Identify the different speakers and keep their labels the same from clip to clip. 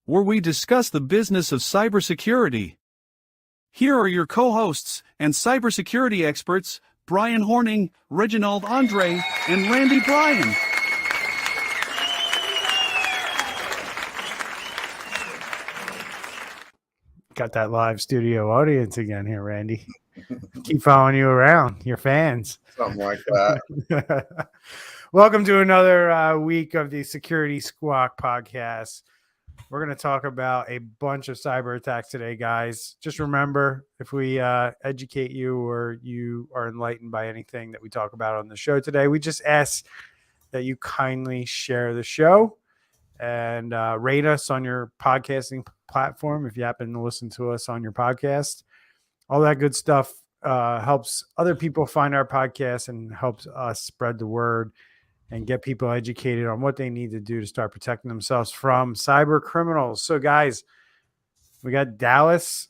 Speaker 1: where we discuss the business of cybersecurity. Here are your co-hosts and cybersecurity experts, Brian Horning, Reginald Andre, and Randy Bryan.
Speaker 2: Got that live studio audience again here, Randy. Keep following you around, your fans.
Speaker 3: Something like that.
Speaker 2: Welcome to another week of the Security Squawk podcast. We're going to talk about a bunch of cyber attacks today, guys. Just remember, if we educate you or you are enlightened by anything that we talk about on the show today, we just ask that you kindly share the show and rate us on your podcasting platform if you happen to listen to us on your podcast. All that good stuff helps other people find our podcast and helps us spread the word and get people educated on what they need to do to start protecting themselves from cyber criminals. So, guys, we got Dallas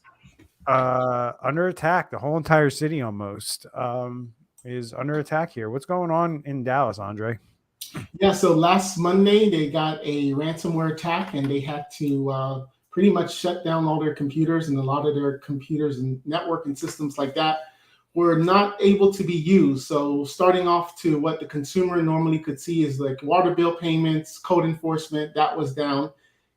Speaker 2: under attack. The whole entire city almost is under attack here. What's going on in Dallas, Andre?
Speaker 4: Yeah, so last Monday, they got a ransomware attack, and they had to pretty much shut down all their computers, and a lot of their computers and networking systems like that were not able to be used. So starting off to what the consumer normally could see is like water bill payments, code enforcement, that was down.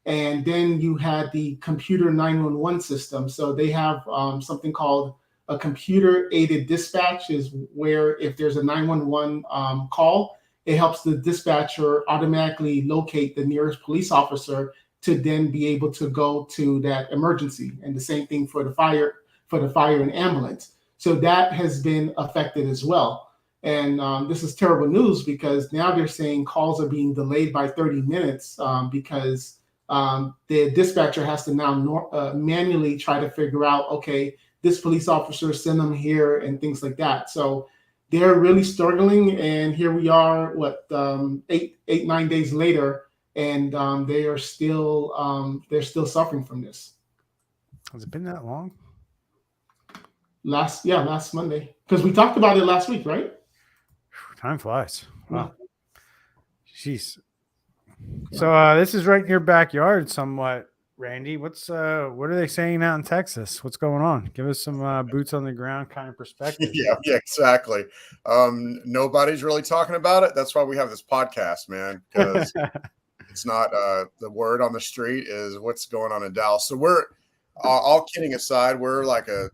Speaker 4: And then you had the computer 911 system. So they have something called a computer-aided dispatch, is where if there's a 911 call, it helps the dispatcher automatically locate the nearest police officer to then be able to go to that emergency. And the same thing for the fire and ambulance. So that has been affected as well. And this is terrible news because now they're saying calls are being delayed by 30 minutes because the dispatcher has to now manually try to figure out, okay, this police officer, send them here and things like that. So they're really struggling. And here we are, 9 days later, and they're still suffering from this.
Speaker 2: Has it been that long?
Speaker 4: Last Monday, because we talked about it last week, right?
Speaker 2: Time flies. Wow. Jeez. So this is right in your backyard somewhat, Randy. What are they saying out in Texas? What's going on? Give us some boots on the ground kind of perspective.
Speaker 3: Yeah, exactly. Nobody's really talking about it. That's why we have this podcast, man, because it's not the word on the street is what's going on in Dallas. So we're all kidding aside, we're like a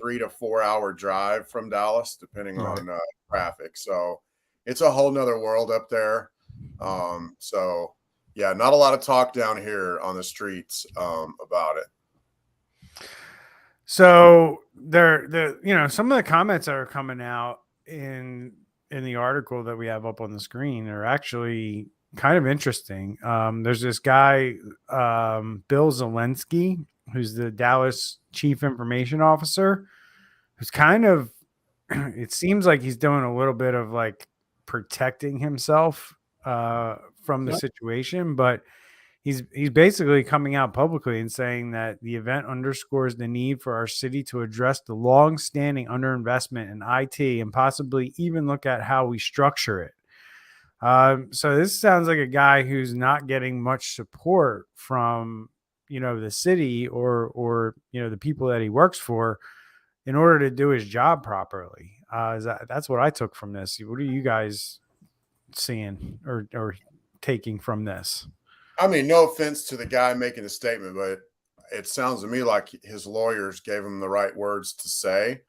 Speaker 3: 3 to 4 hour drive from Dallas, depending on traffic. So it's a whole nother world up there. So yeah, not a lot of talk down here on the streets about it.
Speaker 2: So some of the comments that are coming out in the article that we have up on the screen are actually kind of interesting. There's this guy, Bill Zelensky, who's the Dallas Chief Information Officer, who's kind of, it seems like he's doing a little bit of like protecting himself from the situation, but he's basically coming out publicly and saying that the event underscores the need for our city to address the long-standing underinvestment in IT and possibly even look at how we structure it. So this sounds like a guy who's not getting much support from the city or the people that he works for in order to do his job properly. That's what I took from this. What are you guys seeing or taking from this?
Speaker 3: I mean, no offense to the guy making the statement, but it sounds to me like his lawyers gave him the right words to say.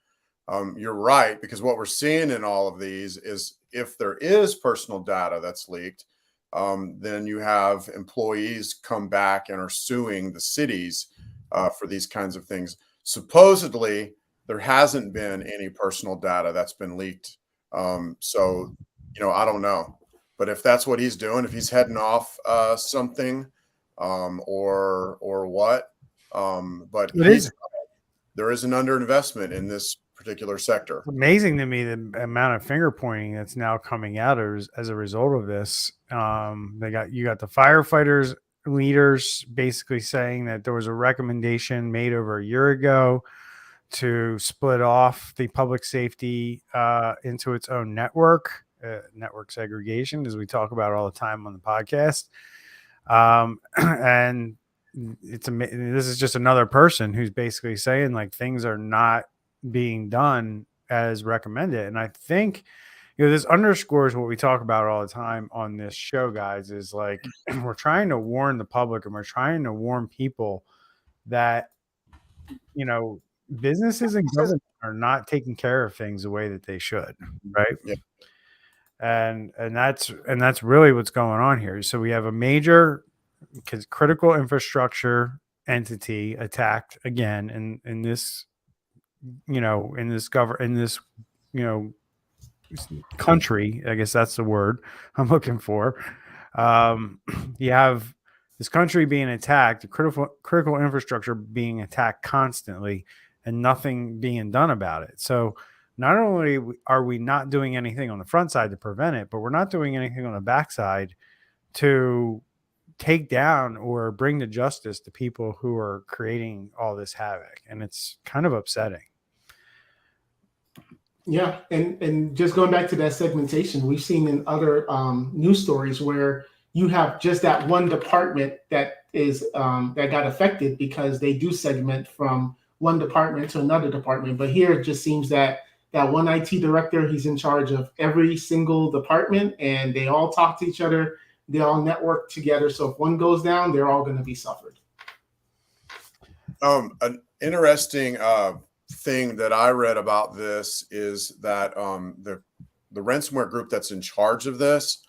Speaker 3: You're right, because what we're seeing in all of these is if there is personal data that's leaked, then you have employees come back and are suing the cities for these kinds of things. Supposedly, there hasn't been any personal data that's been leaked. So, I don't know. But if that's what he's doing, if he's heading off something or what, but there is an underinvestment in this particular sector.
Speaker 2: It's amazing to me the amount of finger pointing that's now coming out as a result of this. You got the firefighters leaders basically saying that there was a recommendation made over a year ago to split off the public safety into its own network segregation, as we talk about all the time on the podcast. And this is just another person who's basically saying like things are not being done as recommended. And I think, this underscores what we talk about all the time on this show, guys, is like we're trying to warn the public and we're trying to warn people that, businesses and government are not taking care of things the way that they should. Right.
Speaker 3: Yeah.
Speaker 2: And that's really what's going on here. So we have a major critical infrastructure entity attacked again in this, country. I guess that's the word I'm looking for. You have this country being attacked, critical infrastructure being attacked constantly, and nothing being done about it. So not only are we not doing anything on the front side to prevent it, but we're not doing anything on the backside to take down or bring to justice the people who are creating all this havoc. And it's kind of upsetting.
Speaker 4: Yeah, and just going back to that segmentation, we've seen in other news stories where you have just that one department that is that got affected because they do segment from one department to another department. But here it just seems that one IT director, he's in charge of every single department, and they all talk to each other. They all network together. So if one goes down, they're all going to be suffered.
Speaker 3: An interesting thing that I read about this is that the ransomware group that's in charge of this,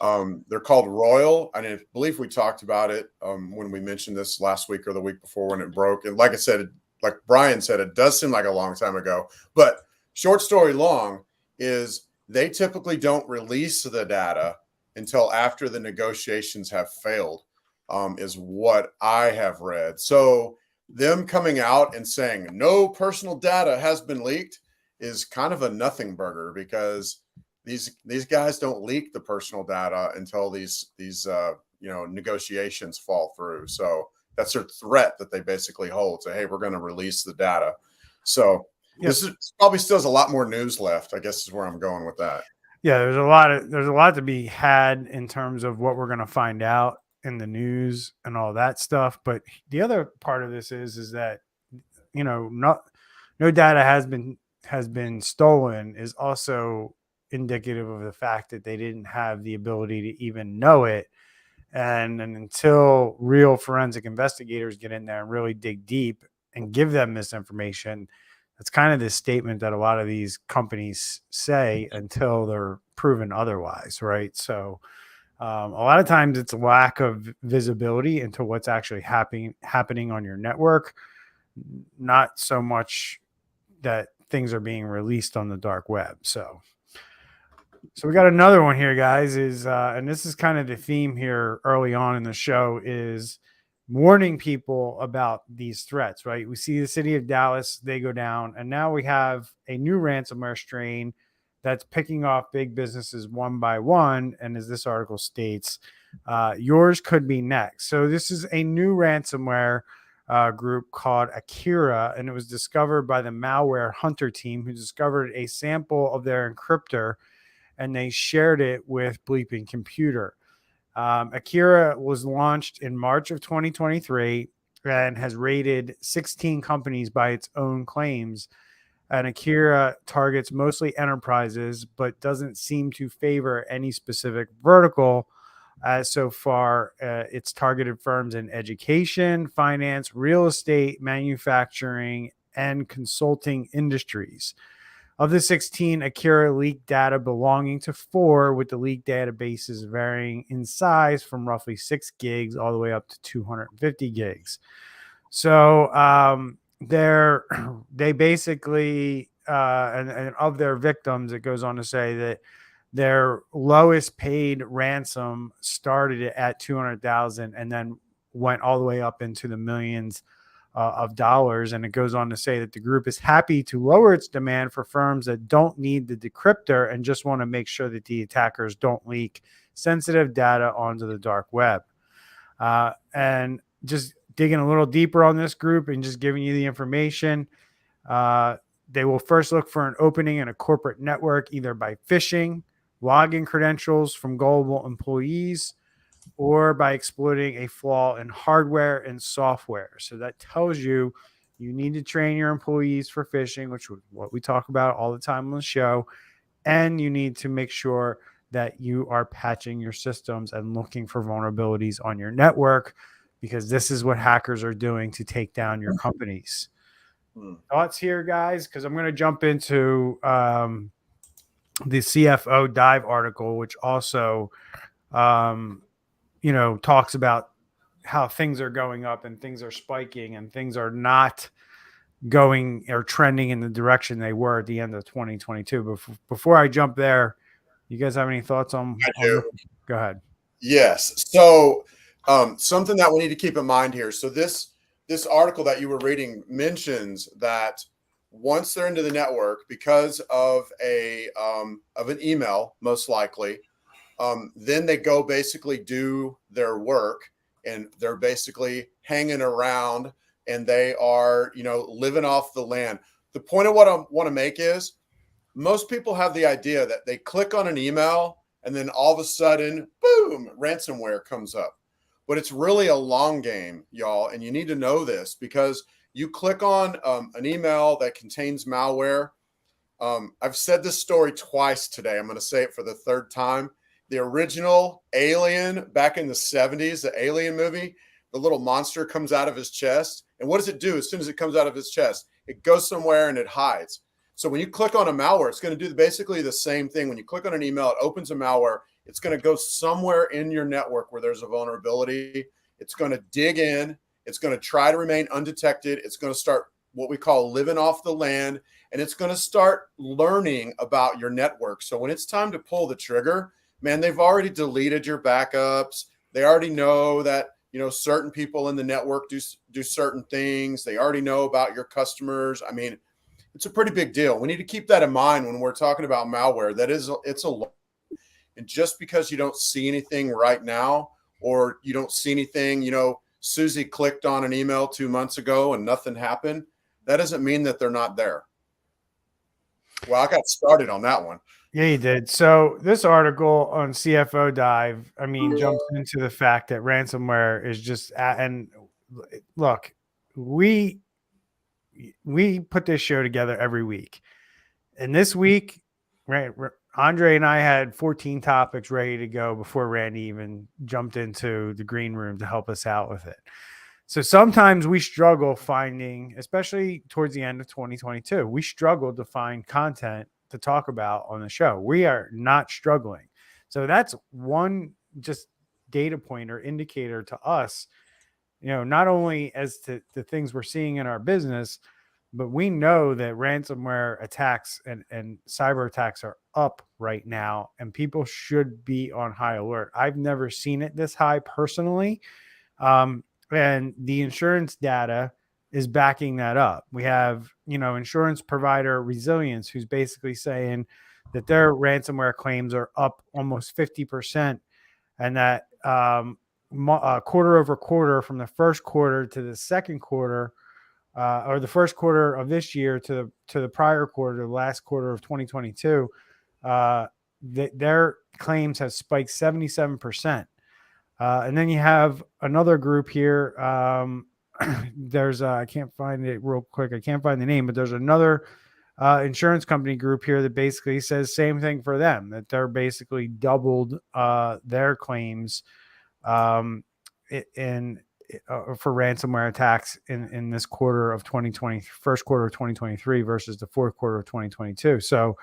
Speaker 3: they're called Royal. And I believe we talked about it when we mentioned this last week or the week before when it broke. And like I said, like Brian said, it does seem like a long time ago. But short story long is they typically don't release the data until after the negotiations have failed, is what I have read. So them coming out and saying no personal data has been leaked is kind of a nothing burger, because these guys don't leak the personal data until these negotiations fall through. So that's their threat that they basically hold. Say, hey, we're going to release the data. So this is probably still has a lot more news left, I guess is where I'm going with that.
Speaker 2: Yeah, there's a lot to be had in terms of what we're going to find out in the news and all that stuff. But the other part of this is that, no data has been stolen is also indicative of the fact that they didn't have the ability to even know it. And until real forensic investigators get in there and really dig deep and give them this information, it's kind of this statement that a lot of these companies say until they're proven otherwise, right? So a lot of times it's a lack of visibility into what's actually happening on your network, not so much that things are being released on the dark web. So we got another one here, guys, and this is kind of the theme here early on in the show, is warning people about these threats, right? We see the city of Dallas, they go down, and now we have a new ransomware strain that's picking off big businesses one by one. And as this article states, yours could be next. So this is a new ransomware group called Akira, and it was discovered by the malware hunter team, who discovered a sample of their encryptor, and they shared it with Bleeping Computer. Akira was launched in March of 2023 and has raided 16 companies by its own claims. And Akira targets mostly enterprises, but doesn't seem to favor any specific vertical. As so far, it's targeted firms in education, finance, real estate, manufacturing, and consulting industries. Of the 16, Akira leaked data belonging to 4, with the leaked databases varying in size from roughly 6 gigs all the way up to 250 gigs. So they basically, and of their victims, it goes on to say that their lowest paid ransom started at $200,000 and then went all the way up into the millions of dollars. And it goes on to say that the group is happy to lower its demand for firms that don't need the decryptor and just want to make sure that the attackers don't leak sensitive data onto the dark web. And just digging a little deeper on this group and just giving you the information, they will first look for an opening in a corporate network, either by phishing, logging credentials from gullible employees, or by exploiting a flaw in hardware and software. So that tells you you need to train your employees for phishing, which is what we talk about all the time on the show. And you need to make sure that you are patching your systems and looking for vulnerabilities on your network, because this is what hackers are doing to take down your companies. Thoughts here, guys? Because I'm going to jump into the CFO Dive article, which also, talks about how things are going up and things are spiking and things are not going or trending in the direction they were at the end of 2022. But before I jump there, you guys have any thoughts on Go ahead.
Speaker 3: Yes. So something that we need to keep in mind here. So this article that you were reading mentions that once they're into the network, because of an email, most likely, then they go basically do their work, and they're basically hanging around, and they are, living off the land. The point of what I want to make is most people have the idea that they click on an email and then all of a sudden, boom, ransomware comes up. But it's really a long game, y'all. And you need to know this, because you click on an email that contains malware. I've said this story twice today. I'm going to say it for the third time. The original Alien back in the 70s, the Alien movie, the little monster comes out of his chest. And what does it do as soon as it comes out of his chest? It goes somewhere and it hides. So when you click on a malware, it's going to do basically the same thing. When you click on an email, it opens a malware. It's going to go somewhere in your network where there's a vulnerability. It's going to dig in. It's going to try to remain undetected. It's going to start what we call living off the land, and it's going to start learning about your network. So when it's time to pull the trigger, man, they've already deleted your backups. They already know that, certain people in the network do certain things. They already know about your customers. I mean, it's a pretty big deal. We need to keep that in mind when we're talking about malware. It's a lot. And just because you don't see anything right now, or you don't see anything, Susie clicked on an email 2 months ago and nothing happened, that doesn't mean that they're not there. Well, I got started on that one.
Speaker 2: Yeah, you did. So this article on CFO Dive, jumps into the fact that ransomware is just, and look, we put this show together every week. And this week, right, Andre and I had 14 topics ready to go before Randy even jumped into the green room to help us out with it. So sometimes we struggle finding, especially towards the end of 2022, we struggled to find content to talk about on the show. We are not struggling. So that's one just data point or indicator to us, not only as to the things we're seeing in our business, but we know that ransomware attacks and cyber attacks are up right now, and people should be on high alert. I've never seen it this high personally. And the insurance data is backing that up. We have, insurance provider Resilience, who's basically saying that their ransomware claims are up almost 50%, and that quarter over quarter, from the first quarter to the second quarter, or the first quarter of this year to the prior quarter, the last quarter of 2022, their claims have spiked 77%. And then you have another group here. There's I can't find it real quick. I can't find the name, but there's another insurance company group here that basically says same thing for them, that they're basically doubled their claims for ransomware attacks in this quarter of 2020, first quarter of 2023 versus the fourth quarter of 2022. So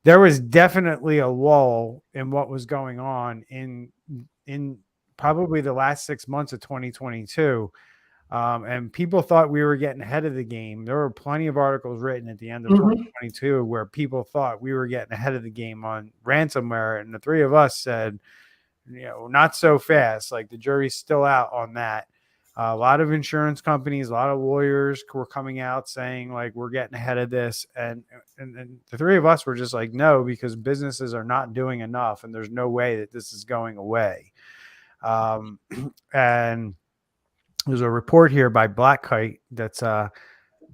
Speaker 2: there was definitely a lull in what was going on in probably the last 6 months of 2022. And people thought we were getting ahead of the game. There were plenty of articles written at the end of 2022 where people thought we were getting ahead of the game on ransomware. And the three of us said, not so fast. Like, the jury's still out on that. A lot of insurance companies, a lot of lawyers were coming out saying, like, we're getting ahead of this. And the three of us were just like, no, because businesses are not doing enough, and there's no way that this is going away. And there's a report here by Black Kite that's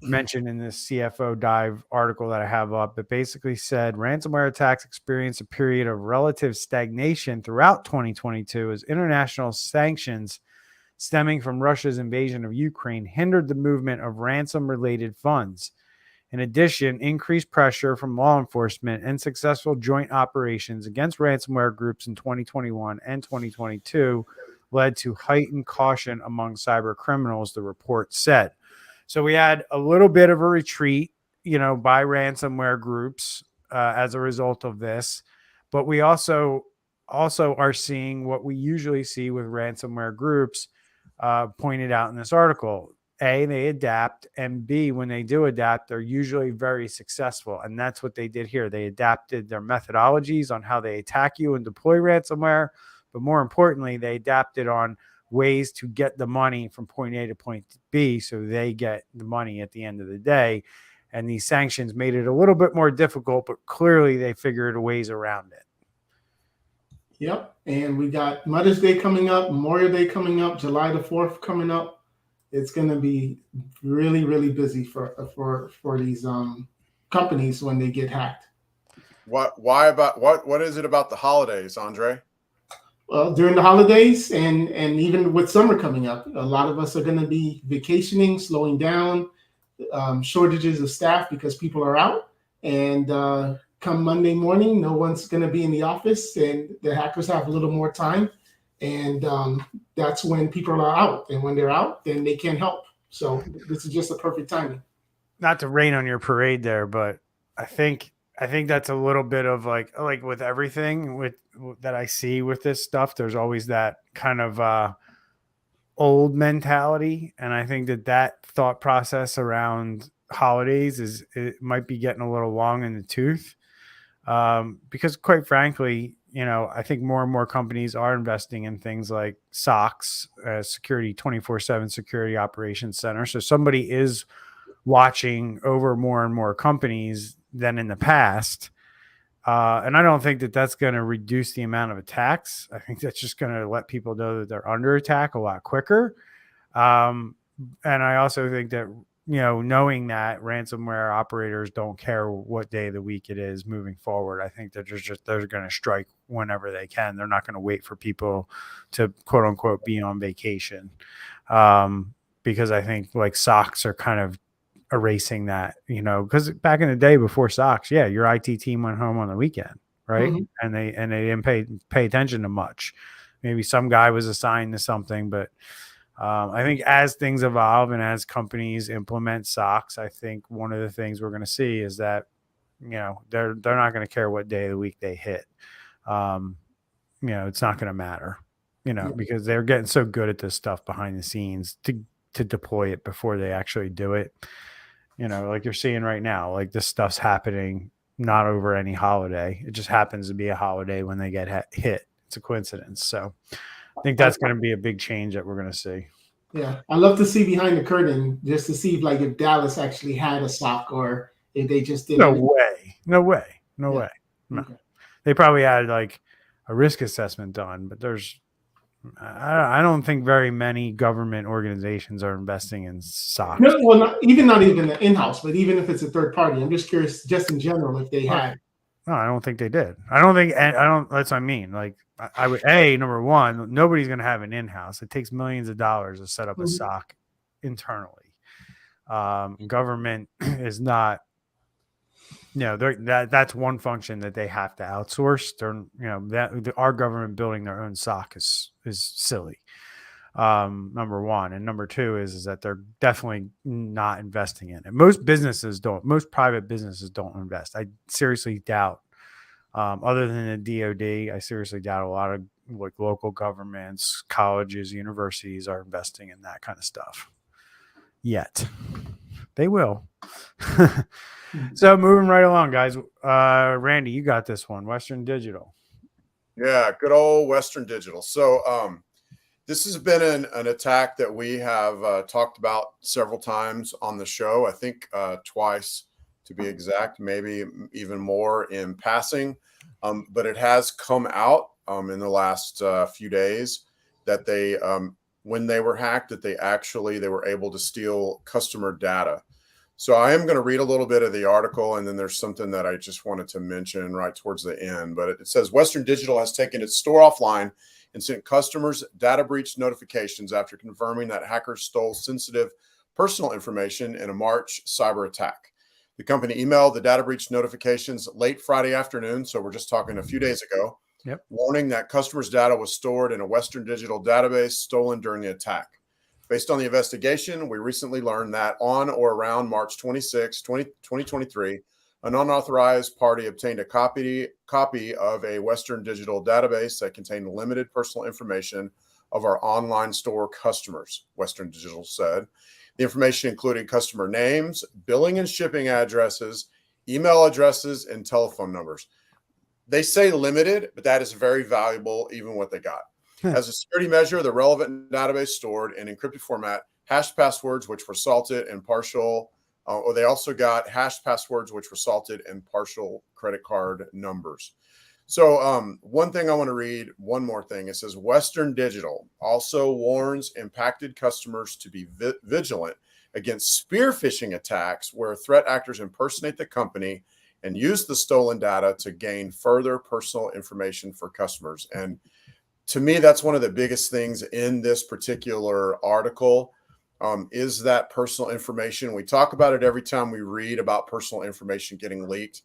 Speaker 2: mentioned in this CFO Dive article that I have up. It basically said ransomware attacks experienced a period of relative stagnation throughout 2022 as international sanctions stemming from Russia's invasion of Ukraine hindered the movement of ransom-related funds. In addition, increased pressure from law enforcement and successful joint operations against ransomware groups in 2021 and 2022 led to heightened caution among cyber criminals, the report said. So we had a little bit of a retreat, by ransomware groups as a result of this, but we also are seeing what we usually see with ransomware groups pointed out in this article. A, they adapt, and B, when they do adapt, they're usually very successful. And that's what they did here. They adapted their methodologies on how they attack you and deploy ransomware. But more importantly, they adapted on ways to get the money from point A to point B so they get the money at the end of the day. And these sanctions made it a little bit more difficult, but clearly they figured ways around it.
Speaker 4: Yep. And we got Mother's Day coming up, Memorial Day coming up, July the 4th coming up. It's going to be really, really busy for these companies when they get hacked.
Speaker 3: What is it about the holidays, Andre?
Speaker 4: Well, during the holidays and even with summer coming up, a lot of us are going to be vacationing, slowing down, shortages of staff because people are out. And come Monday morning, no one's going to be in the office, and the hackers have a little more time. And that's when people are out. And when they're out, then they can't help. So this is just a perfect timing.
Speaker 2: Not to rain on your parade there, but I think that's a little bit of like with everything with that I see with this stuff, there's always that kind of old mentality. And I think that thought process around holidays it might be getting a little long in the tooth. Because quite frankly, I think more and more companies are investing in things like SOCs, security 24/7 security operations center. So somebody is watching over more and more companies than in the past. And I don't think that's going to reduce the amount of attacks. I think that's just going to let people know that they're under attack a lot quicker. And I also think that, knowing that ransomware operators don't care what day of the week it is moving forward, I think that they're going to strike whenever they can. They're not going to wait for people to quote unquote be on vacation. Because I think like SOCs are kind of erasing that, because back in the day before SOCs, your IT team went home on the weekend, right? Mm-hmm. And they didn't pay attention to much. Maybe some guy was assigned to something, but I think as things evolve and as companies implement SOCs, I think one of the things we're going to see is that, they're not going to care what day of the week they hit. It's not going to matter, because they're getting so good at this stuff behind the scenes to deploy it before they actually do it. Like you're seeing right now, like this stuff's happening not over any holiday. It just happens to be a holiday when they get hit. It's a coincidence. So I think that's going to be a big change that we're going to see.
Speaker 4: Yeah. I love to see behind the curtain just to see if Dallas actually had a SOC or if they just did.
Speaker 2: No way. No. Okay. They probably had like a risk assessment done, but I don't think very many government organizations are investing in SOCs.
Speaker 4: No, well, not even in-house, but even if it's a third party, I'm just curious, just in general, if they had.
Speaker 2: No, I don't think they did. That's what I mean. Like I would, number one, nobody's going to have an in-house. It takes millions of dollars to set up a SOC internally. Government is not, that's one function that they have to outsource. Our government building their own SOC is silly. Number one, and number two is that they're definitely not investing in it. Most private businesses don't invest. I seriously doubt, other than the DoD, I seriously doubt a lot of like local governments, colleges, universities are investing in that kind of stuff yet. They will. So moving right along, guys. Randy, you got this one. Western Digital.
Speaker 3: Yeah, good old Western Digital. So this has been an attack that we have talked about several times on the show. I think twice to be exact, maybe even more in passing. But it has come out in the last few days that they, when they were hacked, that they were able to steal customer data. So I am going to read a little bit of the article, and then there's something that I just wanted to mention right towards the end. But it says Western Digital has taken its store offline and sent customers data breach notifications after confirming that hackers stole sensitive personal information in a March cyber attack. The company emailed the data breach notifications late Friday afternoon, so we're just talking a few days ago, warning that customers' data was stored in a Western Digital database stolen during the attack. Based on the investigation, we recently learned that on or around March 26, 2023, an unauthorized party obtained a copy of a Western Digital database that contained limited personal information of our online store customers, Western Digital said. The information included customer names, billing and shipping addresses, email addresses, and telephone numbers. They say limited, but that is very valuable, even what they got. As a security measure, the relevant database stored in encrypted format hashed passwords, which were salted and partial, or they also got hashed passwords, which were salted and partial credit card numbers. So one thing I want to read, one more thing. It says Western Digital also warns impacted customers to be vigilant against spear phishing attacks where threat actors impersonate the company and use the stolen data to gain further personal information for customers. And to me, that's one of the biggest things in this particular article is that personal information. We talk about it every time we read about personal information getting leaked.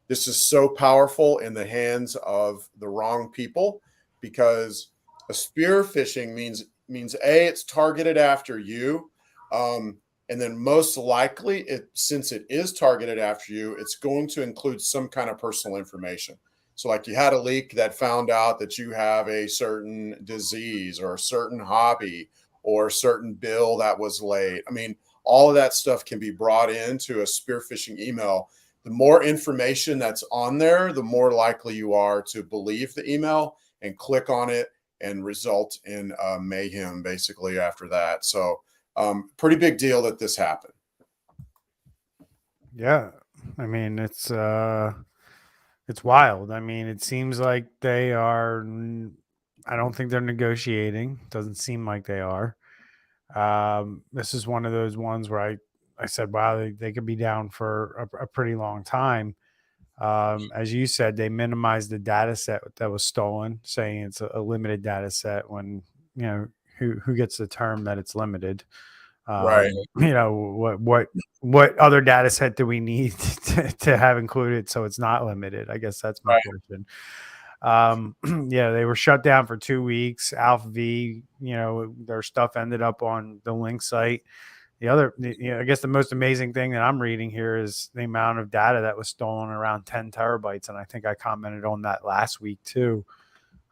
Speaker 3: This is so powerful in the hands of the wrong people because a spear phishing means A, it's targeted after you. And then most likely, since it is targeted after you, it's going to include some kind of personal information. So like you had a leak that found out that you have a certain disease or a certain hobby or a certain bill that was late. I mean, all of that stuff can be brought into a spear phishing email. The more information that's on there, the more likely you are to believe the email and click on it and result in mayhem basically after that. So pretty big deal that this happened.
Speaker 2: Yeah. I mean, it's wild. I mean, it seems like they are, I don't think they're negotiating. Doesn't seem like they are. This is one of those ones where I said, wow, they could be down for a pretty long time. As you said, they minimized the data set that was stolen, saying it's a limited data set when, you know, who gets the term that it's limited.
Speaker 3: Right.
Speaker 2: You know, what other data set do we need to have included so it's not limited? I guess that's my question. Yeah, they were shut down for 2 weeks. Alpha V, you know, their stuff ended up on the link site. The other, you know, I guess the most amazing thing that I'm reading here is the amount of data that was stolen, around 10 terabytes. And I think I commented on that last week too.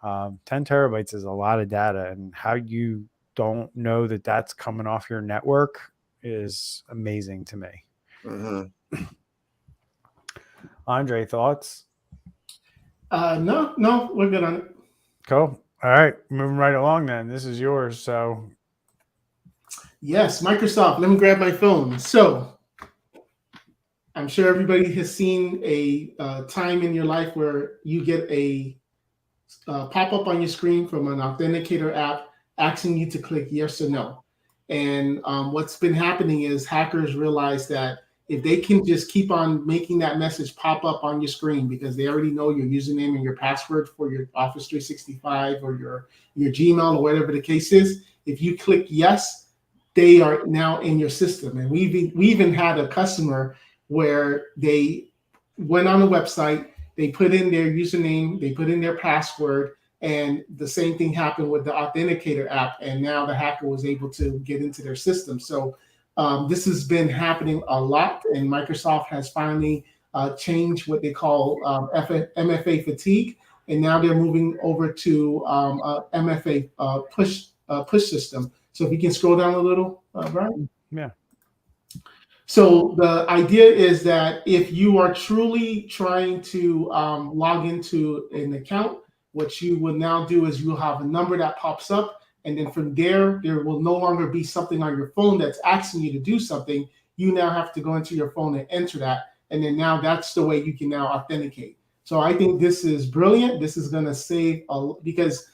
Speaker 2: 10 terabytes is a lot of data, and how you don't know that that's coming off your network is amazing to me.
Speaker 3: Mm-hmm.
Speaker 2: Andre, thoughts?
Speaker 4: No, we're good on it.
Speaker 2: Cool. All right, moving right along then. This is yours. So
Speaker 4: yes, Microsoft. Let me grab my phone. So I'm sure everybody has seen a time in your life where you get a pop-up on your screen from an authenticator app asking you to click yes or no. And what's been happening is hackers realize that if they can just keep on making that message pop up on your screen because they already know your username and your password for your Office 365 or your Gmail or whatever the case is, if you click yes, they are now in your system. And we even had a customer where they went on a website, they put in their username, they put in their password, and the same thing happened with the Authenticator app. And now the hacker was able to get into their system. So this has been happening a lot, and Microsoft has finally changed what they call MFA fatigue, and now they're moving over to MFA push system. So if you can scroll down a little, Brian.
Speaker 2: Yeah.
Speaker 4: So the idea is that if you are truly trying to log into an account, what you will now do is you'll have a number that pops up. And then from there will no longer be something on your phone that's asking you to do something. You now have to go into your phone and enter that. And then now that's the way you can now authenticate. So I think this is brilliant. This is going to save because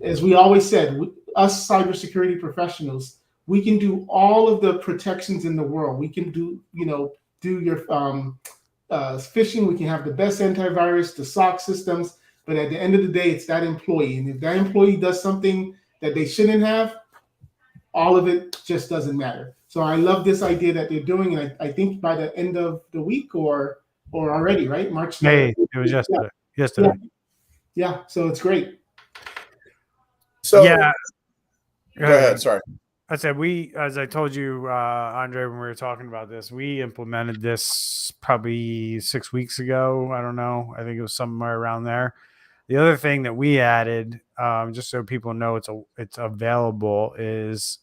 Speaker 4: as we always said, us cybersecurity professionals, we can do all of the protections in the world. We can do, do your phishing. We can have the best antivirus, the SOC systems. But at the end of the day, it's that employee. And if that employee does something that they shouldn't have, all of it just doesn't matter. So I love this idea that they're doing. And I think by the end of the week or already, right? March.
Speaker 2: Hey, it was yesterday. Yesterday.
Speaker 4: Yeah. So it's great.
Speaker 3: So
Speaker 2: yeah.
Speaker 3: Go ahead. Sorry.
Speaker 2: I said as I told you, Andre, when we were talking about this, we implemented this probably 6 weeks ago. I don't know. I think it was somewhere around there. The other thing that we added, just so people know it's available, is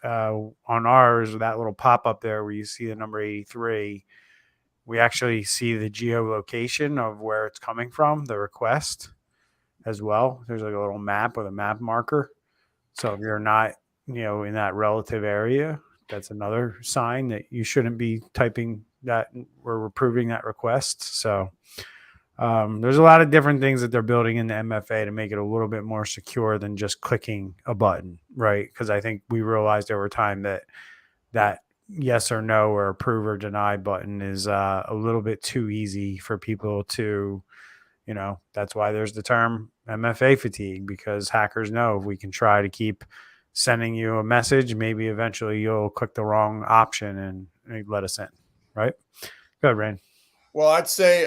Speaker 2: on ours, that little pop-up there where you see the number 83, we actually see the geolocation of where it's coming from, the request as well. There's like a little map with a map marker. So if you're not, in that relative area, that's another sign that you shouldn't be typing that we're approving that request. So there's a lot of different things that they're building in the MFA to make it a little bit more secure than just clicking a button, right? Because I think we realized over time that yes or no or approve or deny button is a little bit too easy for people to, that's why there's the term MFA fatigue, because hackers know if we can try to keep sending you a message, maybe eventually you'll click the wrong option and let us in, right? Go ahead, Rain.
Speaker 3: Well, I'd say,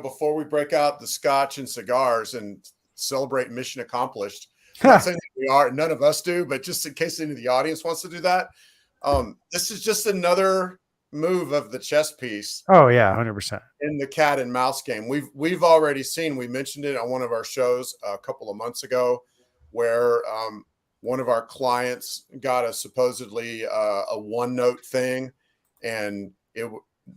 Speaker 3: before we break out the scotch and cigars and celebrate mission accomplished, I'm not saying that we are, none of us do, but just in case any of the audience wants to do that, this is just another move of the chess piece.
Speaker 2: Oh yeah, 100%.
Speaker 3: In the cat and mouse game. We've already seen, we mentioned it on one of our shows a couple of months ago, where one of our clients got a supposedly a OneNote thing, and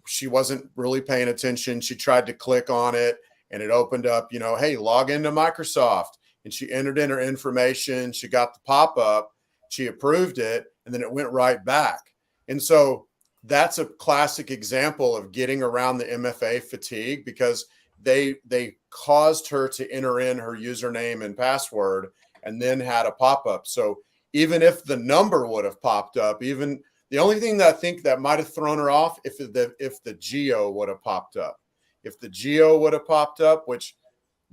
Speaker 3: she wasn't really paying attention. She tried to click on it and it opened up, hey, log into Microsoft. And she entered in her information. She got the pop-up. She approved it, and then it went right back. And so that's a classic example of getting around the MFA fatigue, because they caused her to enter in her username and password and then had a pop-up. So even if the number would have popped up, even the only thing that I think that might have thrown her off, if the geo would have popped up. If the geo would have popped up, which,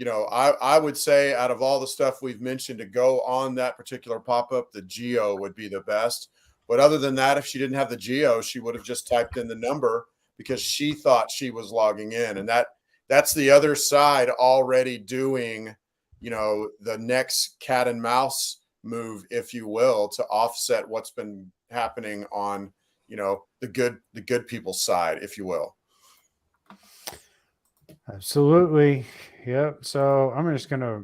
Speaker 3: I would say out of all the stuff we've mentioned to go on that particular pop-up, the geo would be the best. But other than that, if she didn't have the geo, she would have just typed in the number because she thought she was logging in. And that's the other side already doing, the next cat and mouse move, if you will, to offset what's been happening on, the good people's side, if you will.
Speaker 2: Absolutely. Yep. So I'm just going to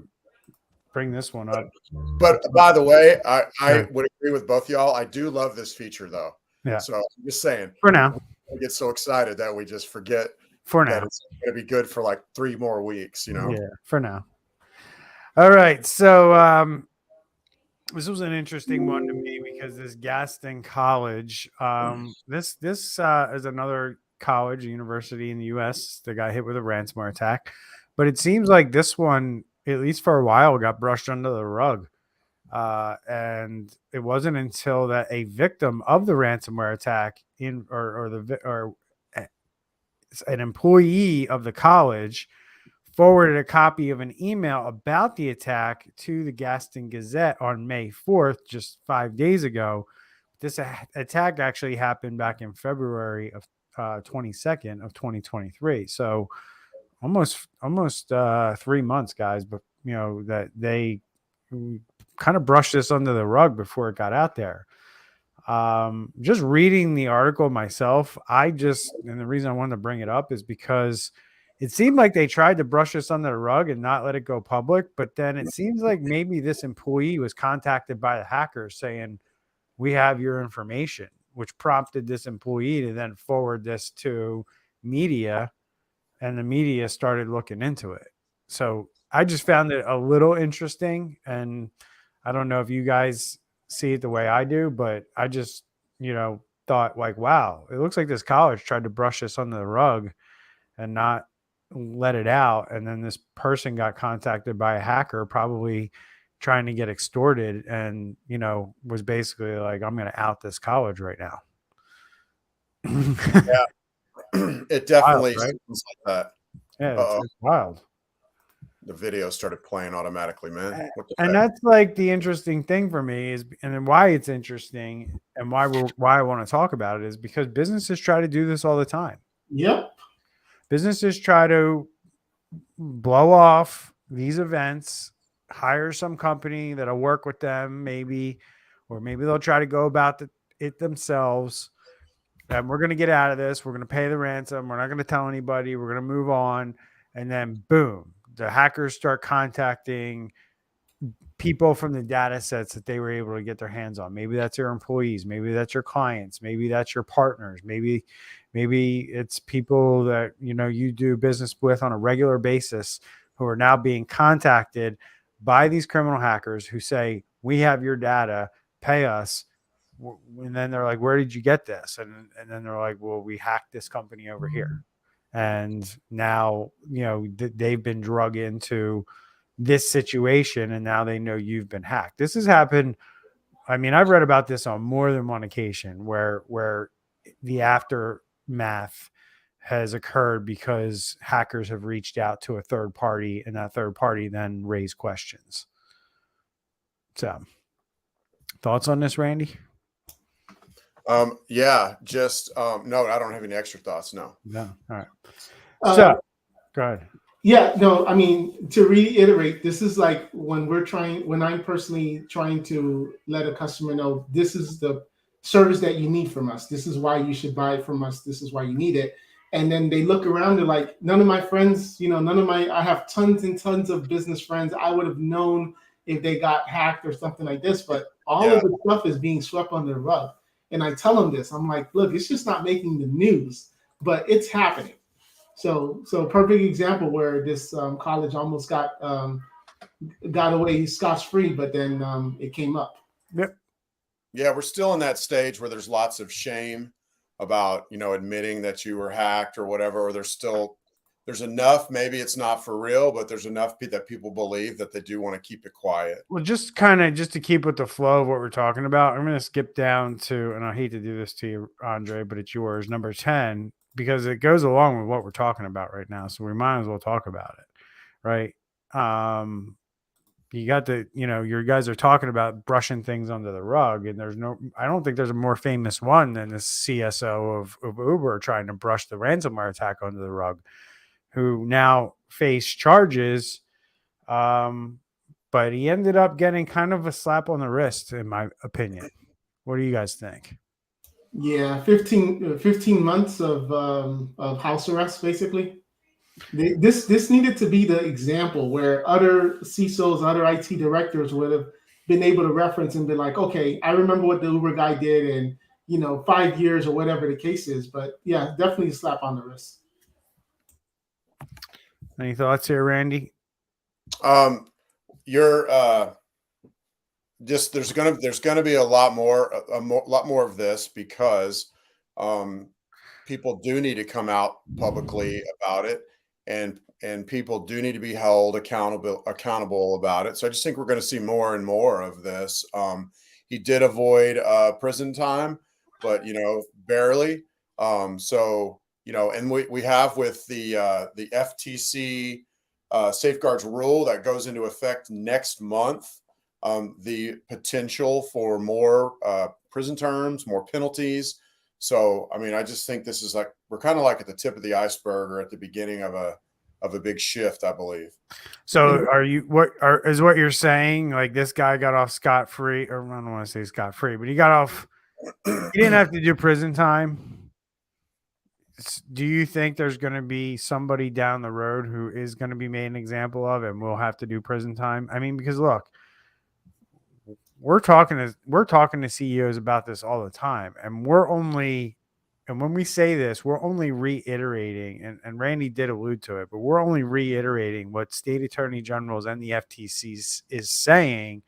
Speaker 2: bring this one up.
Speaker 3: But by the way, I would agree with both y'all. I do love this feature, though.
Speaker 2: Yeah.
Speaker 3: So I'm just saying.
Speaker 2: For now.
Speaker 3: We get so excited that we just forget.
Speaker 2: For now.
Speaker 3: That it's going to be good for like 3 more weeks, Yeah,
Speaker 2: for now. All right. So this was an interesting one to me because this Gaston College, this is another college, university in the U.S. that got hit with a ransomware attack. But it seems like this one, at least for a while, got brushed under the rug. And it wasn't until that a victim of the ransomware attack an employee of the college forwarded a copy of an email about the attack to the Gaston Gazette on May 4th, just 5 days ago. This attack actually happened back in February of 22nd of 2023. So almost 3 months, guys, but that they kind of brushed this under the rug before it got out there. Just reading the article myself, and the reason I wanted to bring it up is because it seemed like they tried to brush this under the rug and not let it go public. But then it seems like maybe this employee was contacted by the hackers saying, we have your information, which prompted this employee to then forward this to media, and the media started looking into it. So I just found it a little interesting, and I don't know if you guys see it the way I do, but I just, thought like, wow, it looks like this college tried to brush this under the rug and not let it out. And then this person got contacted by a hacker, probably trying to get extorted and, was basically like, I'm going to out this college right now.
Speaker 3: Yeah. It definitely
Speaker 2: Wild, right?
Speaker 3: seems like that.
Speaker 2: Yeah, it's wild.
Speaker 3: The video started playing automatically, man. What the
Speaker 2: And
Speaker 3: heck?
Speaker 2: that's like the interesting thing for me is, and then why it's interesting and why I want to talk about it is because businesses try to do this all the time.
Speaker 4: Yep.
Speaker 2: Businesses try to blow off these events, hire some company that'll work with them, maybe, or maybe they'll try to go about it themselves. And we're going to get out of this. We're going to pay the ransom. We're not going to tell anybody. We're going to move on. And then boom, the hackers start contacting people from the data sets that they were able to get their hands on. Maybe that's your employees. Maybe that's your clients. Maybe that's your partners. Maybe it's people that, you do business with on a regular basis who are now being contacted by these criminal hackers who say, we have your data, pay us. And then they're like, where did you get this? And then they're like, well, we hacked this company over here. And now, they've been drug into this situation and now they know you've been hacked. This has happened. I mean, I've read about this on more than one occasion where the aftermath has occurred because hackers have reached out to a third party and that third party then raised questions. So thoughts on this, Randy?
Speaker 3: Yeah, just no, I don't have any extra thoughts. No.
Speaker 2: All right. So go ahead.
Speaker 4: Yeah, no, I mean, to reiterate, this is like when I'm personally trying to let a customer know this is the service that you need from us. This is why you should buy it from us. This is why you need it. And then they look around, they're like, none of my friends, I have tons and tons of business friends. I would have known if they got hacked or something like this, but all of the stuff is being swept under the rug. And I tell them this, I'm like, look, it's just not making the news, but it's happening. So perfect example where this college almost got away scotch-free, but then it came up.
Speaker 2: Yep.
Speaker 3: Yeah, we're still in that stage where there's lots of shame about, admitting that you were hacked or whatever, or there's enough, maybe it's not for real, but there's enough that people believe that they do want to keep it quiet.
Speaker 2: Well, just to keep with the flow of what we're talking about, I'm going to skip down to, and I hate to do this to you, Andre, but it's yours, number 10, because it goes along with what we're talking about right now. So we might as well talk about it. Right. You got your guys are talking about brushing things under the rug, and I don't think there's a more famous one than the CSO of Uber trying to brush the ransomware attack under the rug, who now face charges. But he ended up getting kind of a slap on the wrist, in my opinion. What do you guys think?
Speaker 4: Yeah, 15 months of house arrest, basically. This needed to be the example where other CISOs, other IT directors would have been able to reference and be like, okay, I remember what the Uber guy did in 5 years or whatever the case is. But yeah, definitely a slap on the wrist.
Speaker 2: Any thoughts here, Randy?
Speaker 3: You're just there's gonna be a lot more of this because people do need to come out publicly about it, and people do need to be held accountable about it. So I just think we're going to see more and more of this. He did avoid prison time, but barely. So and we have with the FTC safeguards rule that goes into effect next month. The potential for more prison terms, more penalties. So, I mean, I just think this is we're kind of like at the tip of the iceberg or at the beginning of a big shift, I believe.
Speaker 2: So is what you're saying? Like this guy got off scot-free, or I don't want to say scot-free, but he didn't have to do prison time. Do you think there's going to be somebody down the road who is going to be made an example of and will have to do prison time? I mean, because look, we're talking to CEOs about this all the time, and when we say this, we're only reiterating, and Randy did allude to it, but we're only reiterating what state attorney generals and the FTC is saying,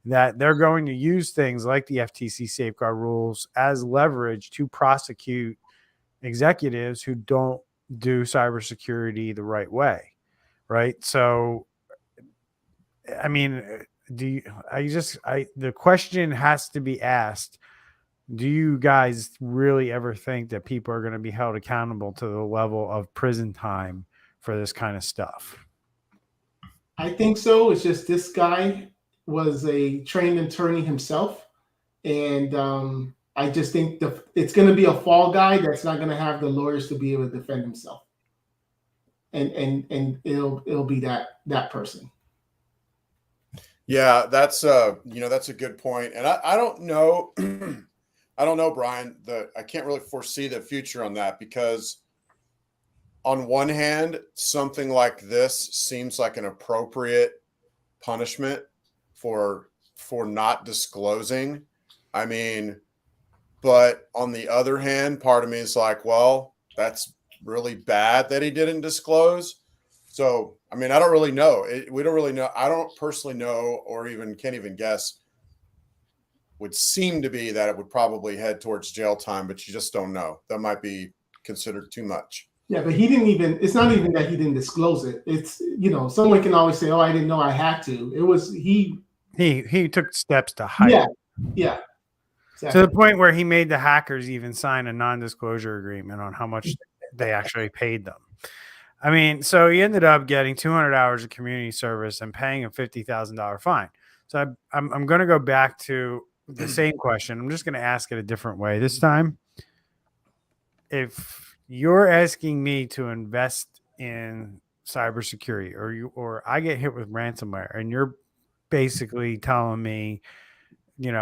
Speaker 2: that they're going to use things like the FTC safeguard rules as leverage to prosecute executives who don't do cybersecurity the right way. Right. So, I mean, the question has to be asked. Do you guys really ever think that people are going to be held accountable to the level of prison time for this kind of stuff?
Speaker 4: I think so. It's just this guy was a trained attorney himself, and I just think it's going to be a fall guy that's not going to have the lawyers to be able to defend himself, and it'll be that person.
Speaker 3: Yeah, that's that's a good point. And I don't know I don't know, Brian, I can't really foresee the future on that, because on one hand, something like this seems like an appropriate punishment for not disclosing. I mean, but on the other hand, part of me is like, well, that's really bad that he didn't disclose. So, I mean, I don't really know. We don't really know. I don't personally know, or even can't even guess. Would seem to be that it would probably head towards jail time, but you just don't know. That might be considered too much.
Speaker 4: Yeah, but he didn't even, it's not even that he didn't disclose it. It's, someone can always say, oh, I didn't know I had to. It was, he
Speaker 2: took steps to hide
Speaker 4: yeah,
Speaker 2: it.
Speaker 4: Yeah.
Speaker 2: Exactly. To the point where he made the hackers even sign a non-disclosure agreement on how much they actually paid them. I mean, so he ended up getting 200 hours of community service and paying a $50,000 fine. So I'm going to go back to the same question. I'm just going to ask it a different way this time. If you're asking me to invest in cybersecurity, or I get hit with ransomware, and you're basically telling me, we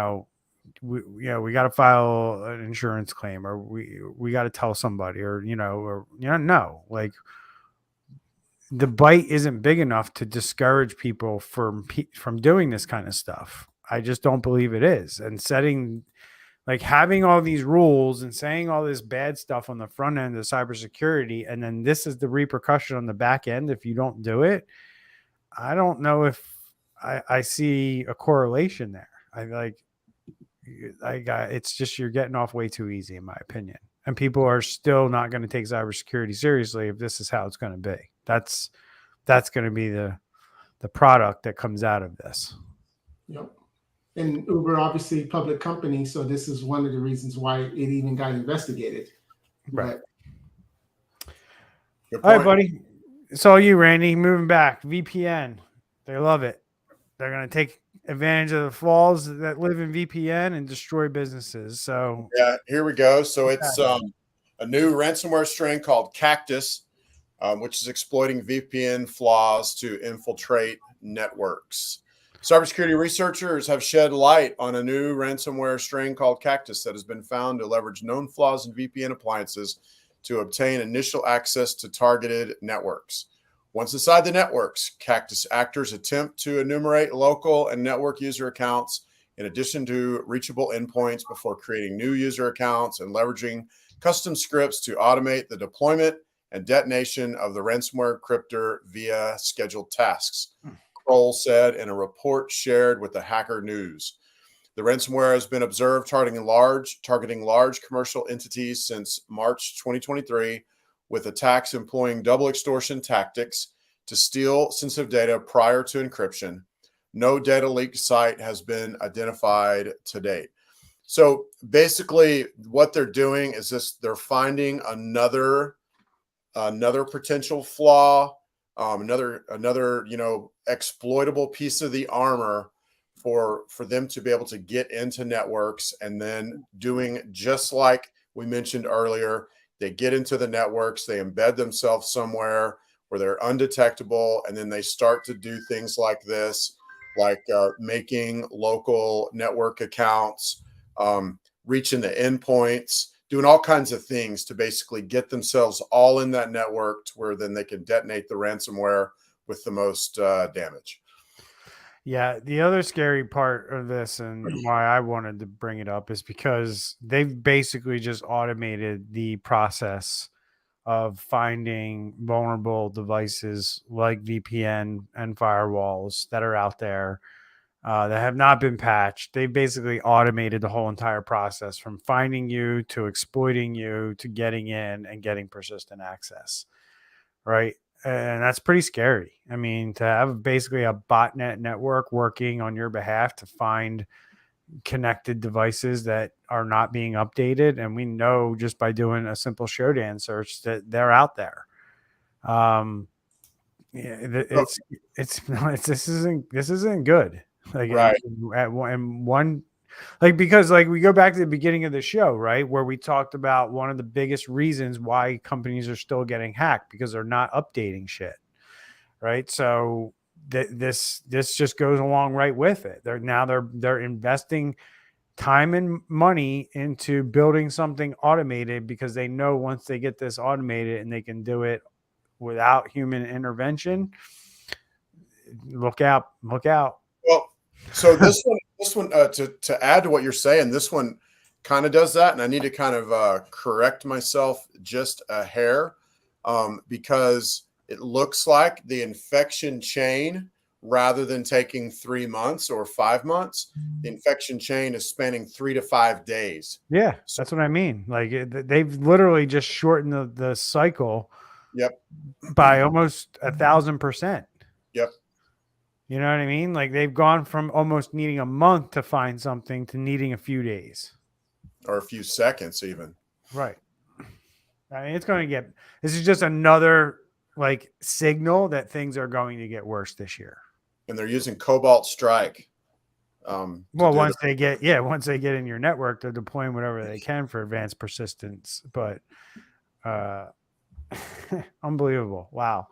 Speaker 2: got to file an insurance claim, or we got to tell somebody, no, like, the bite isn't big enough to discourage people from doing this kind of stuff. I just don't believe it is. And having all these rules and saying all this bad stuff on the front end of cybersecurity, and then this is the repercussion on the back end if you don't do it. I don't know if I see a correlation there. It's just, you're getting off way too easy, in my opinion. And people are still not going to take cybersecurity seriously if this is how it's going to be. That's going to be the product that comes out of this.
Speaker 4: Yep. And Uber, obviously, public company, so this is one of the reasons why it even got investigated.
Speaker 2: Right.
Speaker 3: Good point.
Speaker 2: All right, buddy. It's all you, Randy. Moving back. VPN. They love it. They're going to take advantage of the flaws that live in VPN and destroy businesses. So
Speaker 3: yeah, here we go. So it's a new ransomware strain called Cactus, which is exploiting VPN flaws to infiltrate networks. Cybersecurity researchers have shed light on a new ransomware strain called Cactus that has been found to leverage known flaws in VPN appliances to obtain initial access to targeted networks. Once inside the networks, Cactus actors attempt to enumerate local and network user accounts in addition to reachable endpoints before creating new user accounts and leveraging custom scripts to automate the deployment and detonation of the ransomware encryptor via scheduled tasks, Kroll said in a report shared with the Hacker News. The ransomware has been observed targeting large commercial entities since March 2023, with attacks employing double extortion tactics to steal sensitive data prior to encryption. No data leak site has been identified to date. So basically what they're doing is they're finding another potential flaw, another exploitable piece of the armor for them to be able to get into networks, and then doing just like we mentioned earlier. They get into the networks, they embed themselves somewhere where they're undetectable, and then they start to do things like this, like making local network accounts, reaching the endpoints, doing all kinds of things to basically get themselves all in that network to where then they can detonate the ransomware with the most damage.
Speaker 2: Yeah, the other scary part of this, and why I wanted to bring it up, is because they've basically just automated the process of finding vulnerable devices like VPN and firewalls that are out there that have not been patched. They basically automated the whole entire process from finding you to exploiting you to getting in and getting persistent access. Right. And that's pretty scary. I mean, to have basically a botnet network working on your behalf to find connected devices that are not being updated. And we know just by doing a simple Shodan search that they're out there. Yeah, this isn't good. Like,
Speaker 3: Right.
Speaker 2: and one, like, because like we go back to the beginning of the show, right, where we talked about one of the biggest reasons why companies are still getting hacked because they're not updating shit, right? So this just goes along right with it. They're investing time and money into building something automated because they know once they get this automated and they can do it without human intervention, look out.
Speaker 3: Well, so this one, to add to what you're saying, this one kind of does that, and I need to kind of correct myself just a hair, because it looks like the infection chain, rather than taking 3 months or 5 months, the infection chain is spanning 3 to 5 days.
Speaker 2: Yeah, that's what I mean. Like they've literally just shortened the cycle.
Speaker 3: Yep.
Speaker 2: By almost 1,000%.
Speaker 3: Yep.
Speaker 2: You know what I mean? Like they've gone from almost needing a month to find something to needing a few days.
Speaker 3: Or a few seconds even.
Speaker 2: Right. I mean, this is just another like signal that things are going to get worse this year.
Speaker 3: And they're using Cobalt Strike.
Speaker 2: Well, once they get in your network, they're deploying whatever they can for advanced persistence. But unbelievable. Wow.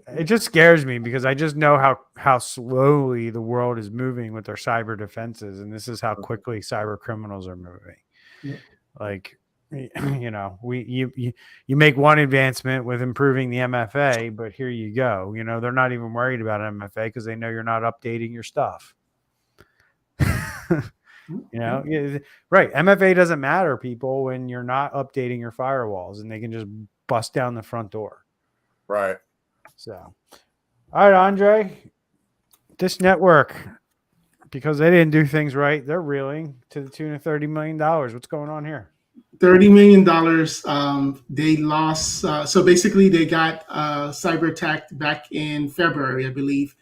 Speaker 2: It just scares me because I just know how slowly the world is moving with their cyber defenses, and this is how quickly cyber criminals are moving.
Speaker 4: Yeah.
Speaker 2: Like, you know, you make one advancement with improving the MFA, but here you go. You know, they're not even worried about MFA because they know you're not updating your stuff. You know, right? MFA doesn't matter, people, when you're not updating your firewalls, and they can just bust down the front door.
Speaker 3: Right.
Speaker 2: So, all right, Andre, this network, because they didn't do things right, they're reeling to the tune of $30 million. What's going on here?
Speaker 4: $30 million. They lost. So basically, they got cyber attacked back in February, I believe,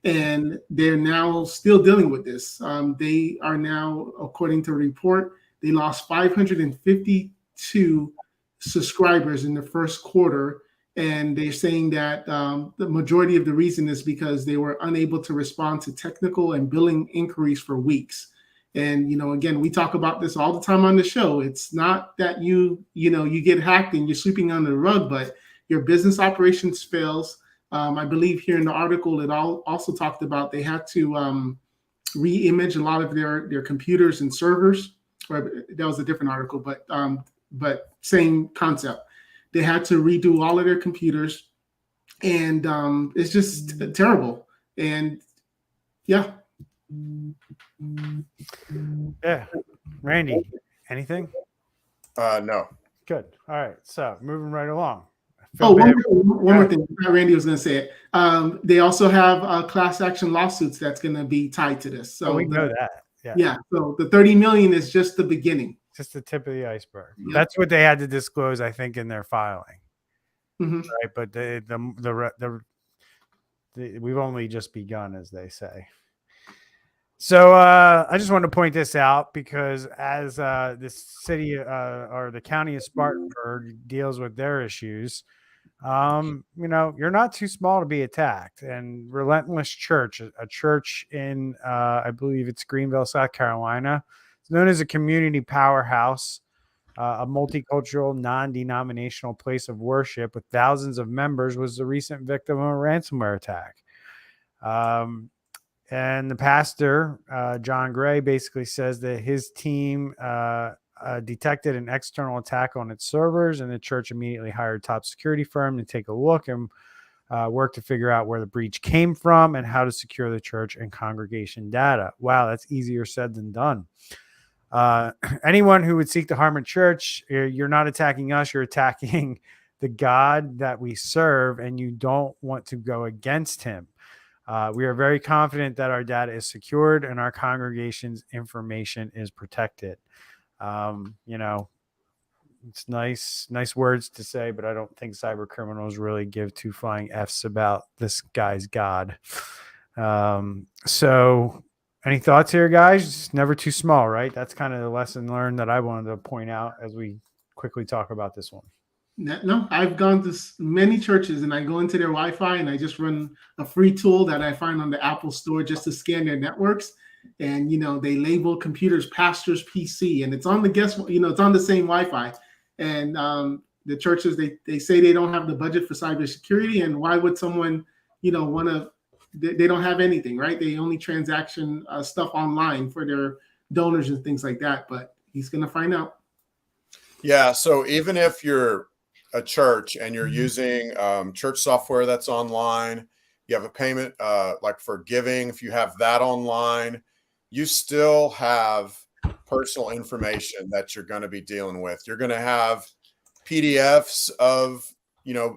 Speaker 4: and they're now still dealing with this. They are now, according to a report, they lost 552 subscribers in the first quarter. And they're saying that the majority of the reason is because they were unable to respond to technical and billing inquiries for weeks. And, you know, again, we talk about this all the time on the show. It's not that you get hacked and you're sweeping under the rug, but your business operations fails. I believe here in the article, it also talked about they had to re-image a lot of their computers and servers. Or that was a different article, but same concept. They had to redo all of their computers, and it's just terrible. And yeah.
Speaker 2: Yeah. Randy, anything?
Speaker 3: No.
Speaker 2: Good. All right. So moving right along.
Speaker 4: One more thing. Randy was going to say it. They also have class action lawsuits that's going to be tied to this. So
Speaker 2: we know that.
Speaker 4: Yeah. So the 30 million is just the beginning.
Speaker 2: Just the tip of the iceberg.
Speaker 4: Yep.
Speaker 2: That's what they had to disclose, I think, in their filing.
Speaker 4: Mm-hmm.
Speaker 2: Right. But we've only just begun, as they say. So I just want to point this out because as the city or the county of Spartanburg deals with their issues, you know, you're not too small to be attacked. And Relentless Church, a church in, I believe it's Greenville, South Carolina, it's known as a community powerhouse, a multicultural, non-denominational place of worship with thousands of members, was the recent victim of a ransomware attack. And the pastor, John Gray, basically says that his team detected an external attack on its servers, and the church immediately hired a top security firm to take a look and work to figure out where the breach came from and how to secure the church and congregation data. Wow, that's easier said than done. Anyone who would seek to harm a church, you're not attacking us, you're attacking the God that we serve, and you don't want to go against him. We are very confident that our data is secured and our congregation's information is protected. You know, It's nice words to say, but I don't think cyber criminals really give two flying F's about this guy's God. So any thoughts here, guys? It's never too small, right? That's kind of the lesson learned that I wanted to point out as we quickly talk about this one.
Speaker 4: No, I've gone to many churches and I go into their Wi-Fi and I just run a free tool that I find on the Apple Store just to scan their networks. And, they label computers pastor's PC, and it's on the it's on the same Wi-Fi. And the churches, they say they don't have the budget for cybersecurity. And why would someone, want to, they don't have anything, right? They only transaction stuff online for their donors and things like that. But he's going to find out.
Speaker 3: Yeah. So even if you're a church and you're using church software that's online, you have a payment like for giving, if you have that online, you still have personal information that you're going to be dealing with. You're going to have PDFs of,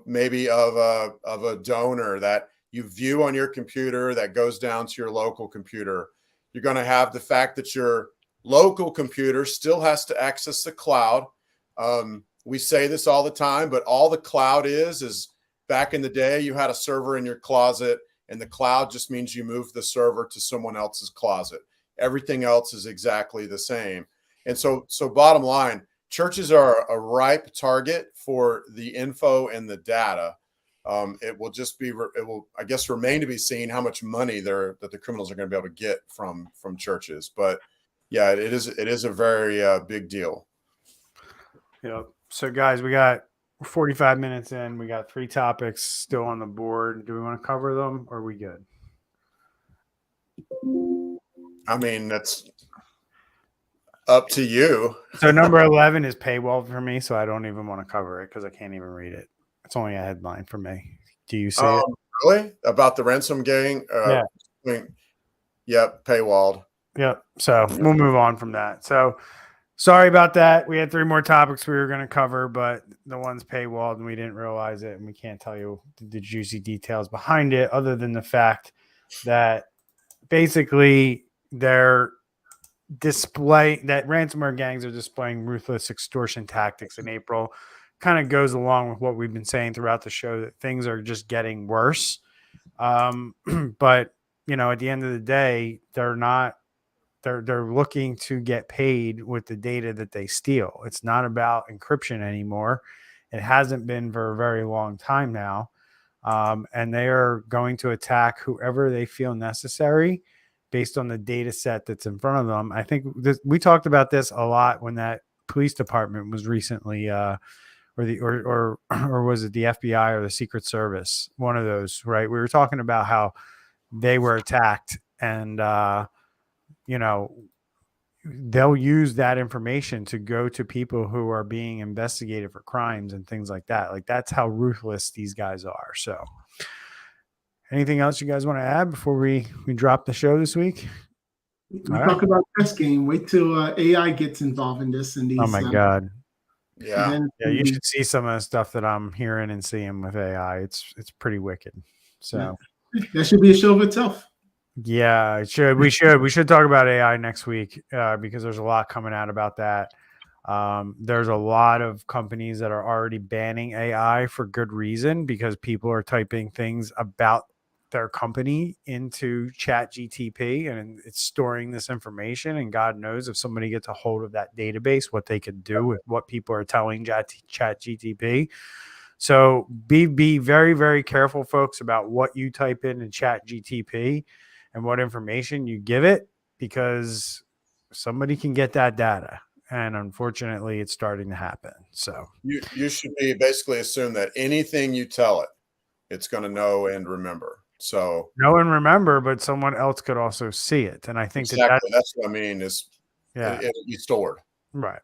Speaker 3: maybe of a donor that you view on your computer that goes down to your local computer. You're going to have the fact that your local computer still has to access the cloud. We say this all the time, but all the cloud is back in the day, you had a server in your closet, and the cloud just means you move the server to someone else's closet. Everything else is exactly the same. And so bottom line, churches are a ripe target for the info and the data. It will just be, I guess, remain to be seen how much money that the criminals are going to be able to get from churches. But yeah, it is a very big deal.
Speaker 2: Yeah. So guys, we got 45 minutes in. We got 3 topics still on the board. Do we want to cover them, or are we good?
Speaker 3: I mean, that's up to you.
Speaker 2: So number 11 is paywall for me, so I don't even want to cover it because I can't even read it. It's only a headline for me. Do you see it?
Speaker 3: Really? About the ransom gang?
Speaker 2: Yeah.
Speaker 3: Yep, paywalled.
Speaker 2: Yep. So we'll move on from that. So sorry about that. We had 3 more topics we were going to cover, but the one's paywalled and we didn't realize it, and we can't tell you the juicy details behind it other than the fact that basically that ransomware gangs are displaying ruthless extortion tactics in April. Kind of goes along with what we've been saying throughout the show, that things are just getting worse. But at the end of the day, they're looking to get paid with the data that they steal. It's not about encryption anymore. It hasn't been for a very long time now. And they are going to attack whoever they feel necessary based on the data set that's in front of them. I think we talked about this a lot when that police department was recently, or was it the FBI or the Secret Service? One of those, right? We were talking about how they were attacked, and they'll use that information to go to people who are being investigated for crimes and things like that. Like, that's how ruthless these guys are. So anything else you guys want to add before we drop the show this week?
Speaker 4: We talk about this game. Wait till AI gets involved in this. And these,
Speaker 2: oh my God.
Speaker 3: Yeah.
Speaker 2: Yeah. You should see some of the stuff that I'm hearing and seeing with AI. It's pretty wicked. So
Speaker 4: that should be a show of itself.
Speaker 2: Yeah, it should. We should talk about AI next week because there's a lot coming out about that. There's a lot of companies that are already banning AI for good reason, because people are typing things about their company into ChatGTP and it's storing this information. And God knows if somebody gets a hold of that database, what they could do with what people are telling ChatGTP. So be very, very careful, folks, about what you type in ChatGTP and what information you give it, because somebody can get that data. And unfortunately, it's starting to happen. So
Speaker 3: you should basically assume that anything you tell it, it's going to know and remember. So
Speaker 2: know and remember, but someone else could also see it. And I think
Speaker 3: exactly, that's what I mean is it'll be stored.
Speaker 2: Right.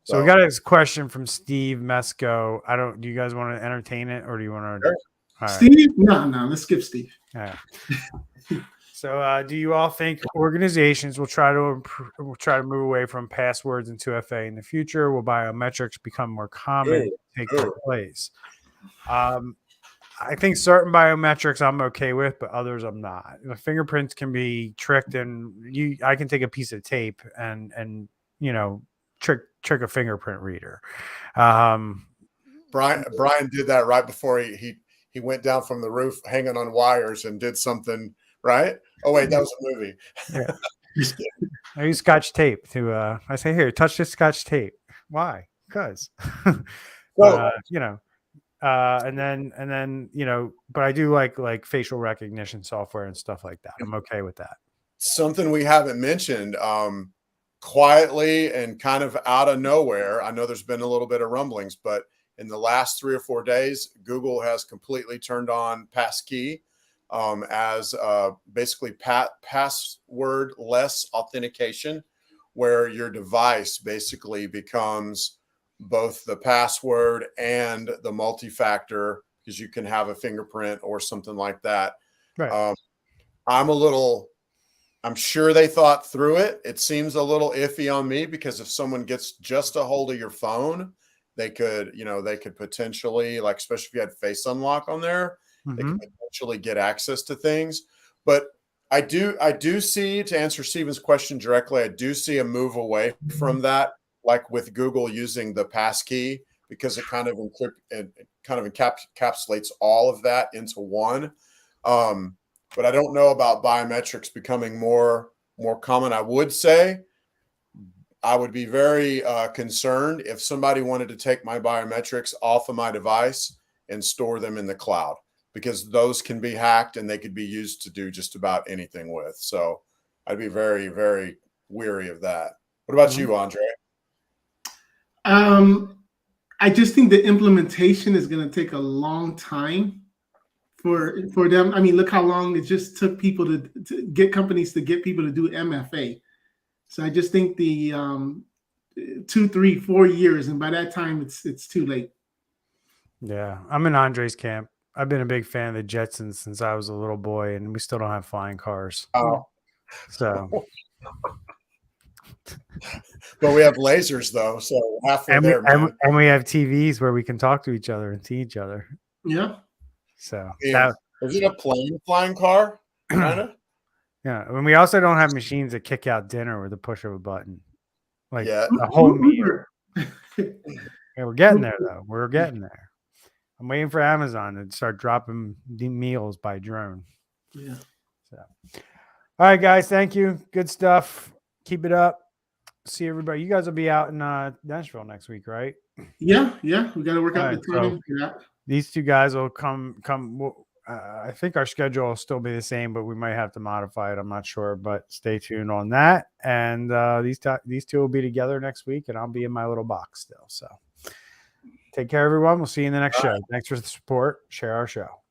Speaker 2: So we got a question from Steve Mesco. Do you guys want to entertain it, or do you want to?
Speaker 3: Sure.
Speaker 2: All right.
Speaker 4: Steve? No, let's skip Steve.
Speaker 2: All right. So, do you all think organizations will try to move away from passwords and 2FA in the future? Will biometrics become more common to take their place? I think certain biometrics I'm okay with, but others I'm not. The fingerprints can be tricked, and I can take a piece of tape and trick trick a fingerprint reader.
Speaker 3: Brian did that right before he went down from the roof hanging on wires and did something, right? Oh wait, that was a movie.
Speaker 2: Yeah.
Speaker 3: Just kidding.
Speaker 2: I use Scotch tape to I say, here, touch this Scotch tape. Why? Because
Speaker 3: Well,
Speaker 2: you know, and then you know, but I do like facial recognition software and stuff like that. I'm okay with that.
Speaker 3: something we haven't mentioned, quietly and kind of out of nowhere. I know there's been a little bit of rumblings, but in the last 3 or 4 days, Google has completely turned on passkey as basically password-less authentication, where your device basically becomes both the password and the multi-factor, because you can have a fingerprint or something like that.
Speaker 2: Right.
Speaker 3: I'm sure they thought through it. It seems a little iffy on me, because if someone gets just a hold of your phone, they could potentially, like, especially if you had face unlock on there, they could potentially get access to things. But I do see, to answer Stephen's question directly, I do see a move away from that, like with Google using the passkey, because it kind of encapsulates all of that into one. But I don't know about biometrics becoming more common. I would say I would be very concerned if somebody wanted to take my biometrics off of my device and store them in the cloud, because those can be hacked and they could be used to do just about anything with. So I'd be very, very weary of that. What about you, Andre?
Speaker 4: I just think the implementation is going to take a long time for them. I mean, look how long it just took people to get companies to get people to do MFA. So I just think the 2, 3, 4 years, and by that time it's too late.
Speaker 2: Yeah, I'm in Andre's camp. I've been a big fan of the Jetsons since I was a little boy, and we still don't have flying cars.
Speaker 3: Oh,
Speaker 2: So,
Speaker 3: but we have lasers though, so halfway
Speaker 2: and
Speaker 3: there, man.
Speaker 2: and we have TVs where we can talk to each other and see each other.
Speaker 4: Yeah.
Speaker 2: So
Speaker 3: Is it a plane flying car? Kind of.
Speaker 2: Yeah, and we also don't have machines that kick out dinner with the push of a button, like
Speaker 3: Yeah.
Speaker 2: a whole meal. Yeah, we're getting there though. We're getting there. I'm waiting for Amazon to start dropping the meals by drone.
Speaker 4: Yeah.
Speaker 2: So, all right, guys, thank you. Good stuff. Keep it up. See everybody. You guys will be out in Nashville next week, right?
Speaker 4: Yeah. We got to work out
Speaker 2: All
Speaker 4: the
Speaker 2: right,
Speaker 4: timing for that.
Speaker 2: These two guys will come. I think our schedule will still be the same, but we might have to modify it. I'm not sure, but stay tuned on that. And these two will be together next week, and I'll be in my little box still. So take care, everyone. We'll see you in the next show. Thanks for the support. Share our show.